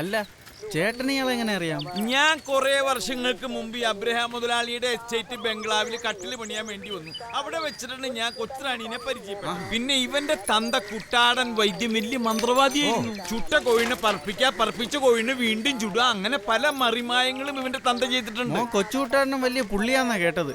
അല്ല ചേട്ടന് ഇയാളെ എങ്ങനെ അറിയാം? ഞാൻ കുറെ വർഷങ്ങൾക്ക് മുമ്പ് ഈ അബ്രഹാം മുതലാളിയുടെ എസ്റ്റേറ്റ് ബംഗ്ലാവിൽ കട്ടില് പണിയാൻ വേണ്ടി വന്നു. അവിടെ വെച്ചിട്ടാണ് ഞാൻ കൊച്ചുറാണീനെ പരിചയപ്പെട്ടു. പിന്നെ ഇവന്റെ തന്ത കുട്ടാടൻ വൈദ്യം വലിയ മന്ത്രവാദിയായിരുന്നു. ചുട്ട കോഴിനെ പറപ്പിച്ച കോഴിനെ വീണ്ടും ചുടുക, അങ്ങനെ പല മറിമായങ്ങളും ഇവന്റെ തന്ത ചെയ്തിട്ടുണ്ട്. കൊച്ചുകൂട്ടാരനും വലിയ പുള്ളിയാന്നാ കേട്ടത്.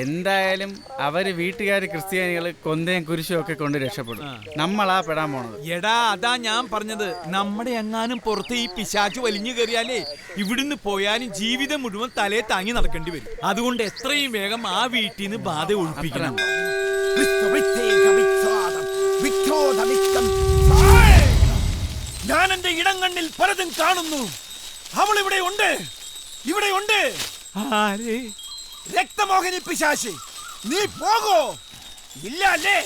എന്തായാലും അവര് വീട്ടുകാര് ക്രിസ്ത്യാനികള് കൊന്തയും കുരിശും ഒക്കെ കൊണ്ട് രക്ഷപ്പെടും. നമ്മളാ പെടാൻ പോണത്. എടാ അതാ ഞാൻ പറഞ്ഞത്, നമ്മുടെ എങ്ങാനും പുറത്ത് ഈ പിശാചു വലിഞ്ഞു കയറിയാലേ ഇവിടുന്ന് പോയാലും ജീവിതം മുഴുവൻ തലേ താങ്ങി നടക്കേണ്ടി വരും. അതുകൊണ്ട് എത്രയും വേഗം ആ വീട്ടിൽ നിന്ന് ബാധ ഒഴിപ്പിക്കണം. ഞാൻ എന്റെ ഇടങ്ങണ്ണിൽ പലതും കാണുന്നു. അവൾ ഇവിടെ ഉണ്ട്, ഇവിടെ ഉണ്ട്. രക്തമോഹിനി പിശാച്, നീ പോകോ? ഇല്ല അല്ലേ?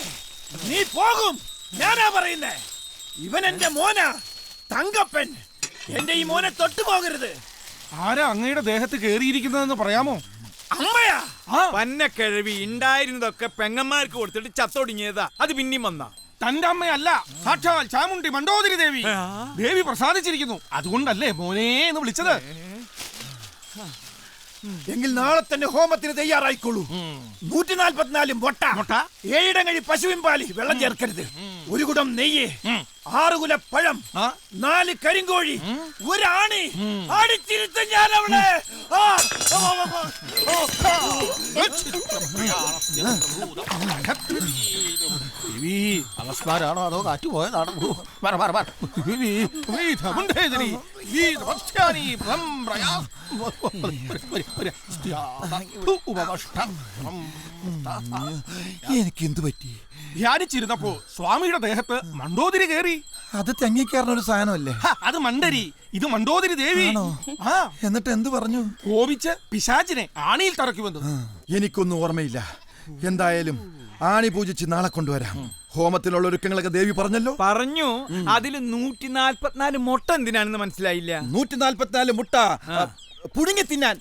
നീ പോകും. ഞാനാ പറയുന്നേ. ഇവൻ എന്റെ മോനാ, തങ്കപ്പൻ. എന്റെ ഈ മോനെ തൊട്ടു പോകരുത്. ആരാ അങ്ങയുടെ ദേഹത്ത് കേറിയിരിക്കുന്നതെന്ന് പറയാമോ? അമ്മയാ പന്നക്കിഴവി. ഉണ്ടായിരുന്നതൊക്കെ പെങ്ങന്മാർക്ക് കൊടുത്തിട്ട് ചത്തൊടിഞ്ഞതാ. അത് പിന്നെയും വന്നാ. തന്റെ അമ്മയല്ല, സാക്ഷാൽ ചാമുണ്ടി മണ്ടോദരി ദേവി. ദേവി പ്രസാദിച്ചിരിക്കുന്നു. അതുകൊണ്ടല്ലേ മോനെ എന്ന് വിളിച്ചത്. എങ്കിൽ നാളെ തന്നെ ഹോമത്തിന് തയ്യാറായിക്കോളൂ. 144 മുട്ട, 7 കഴി പശുവിൻ പാലി, വെള്ളം ചേർക്കരുത്. 1 കുടം നെയ്യ്, 6 കുല പഴം, 4 കരിങ്കോഴി, 1 ആണി. അടിച്ചിരുത്ത ഞാൻ അവിടെ. അവസ്മാരാണോ അതോ കാറ്റുപോയതാണോ? എനിക്ക് എന്തു പറ്റി? ധ്യാനിച്ചിരുന്നപ്പോ സ്വാമിയുടെ ദേഹത്ത് മണ്ടോതിരി കയറി. അത് തെങ്ങിക്കാരനൊരു സാധനമല്ലേ? അത് മണ്ടരി, ഇത് മണ്ടോതിരി ദേവി. എന്നിട്ട് എന്ത് പറഞ്ഞു? കോപിച്ച് പിശാചിനെ ആണിയിൽ തറയ്ക്കുമെന്ന്. എനിക്കൊന്നും ഓർമ്മയില്ല. എന്തായാലും ആണി പൂജിച്ച് നാളെ കൊണ്ടുവരാം. ഹോമത്തിലുള്ള ഒരുക്കങ്ങളൊക്കെ ദേവി പറഞ്ഞല്ലോ. പറഞ്ഞു. അതിൽ 144 മുട്ട എന്തിനാണെന്ന് മനസ്സിലായില്ല. 144 മുട്ട പുഴുങ്ങി തിന്നാൻ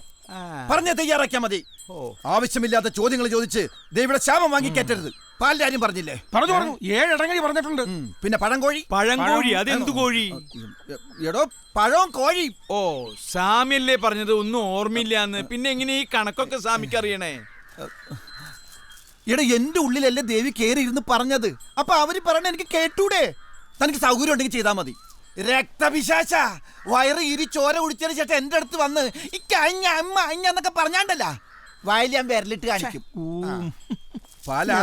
പറഞ്ഞ തയ്യാറാക്കിയാ മതി. ആവശ്യമില്ലാത്ത ചോദ്യങ്ങൾ ചോദിച്ച് ദേവിയുടെ ശാപം വാങ്ങിക്കേറ്റരുത്. പാലിന്റെ കാര്യം പറഞ്ഞില്ലേ? പറഞ്ഞു 7 ഇടങ്ങഴി പറഞ്ഞിട്ടുണ്ട്. പിന്നെ പഴംകോഴി. പഴംകോഴി അതെന്തു കോഴി? എടോ പഴവും കോഴി. ഓ, സാമിയല്ലേ പറഞ്ഞത്, ഒന്നും ഓർമ്മയില്ലാന്ന്. പിന്നെ എങ്ങനെ ഈ കണക്കൊക്കെ സാമിക്ക് അറിയണേ? എടാ എന്റെ ഉള്ളിലല്ലേ ദേവി കേറി ഇരുന്ന് പറഞ്ഞത്. അപ്പൊ അവര് പറയണ എനിക്ക് കേട്ടൂടെ? തനിക്ക് സൗകര്യം ഉണ്ടെങ്കിൽ ചെയ്താൽ മതി. രക്തപിശാച, വയറ് ഇരി ചോര കുടിച്ചതിന് ശേഷം എന്റെ അടുത്ത് വന്ന് അമ്മ അഞ്ഞ എന്നൊക്കെ പറഞ്ഞാണ്ടല്ല വായിൽ ഞാൻ വിരലിട്ട് കാണിക്കും. പാലാ.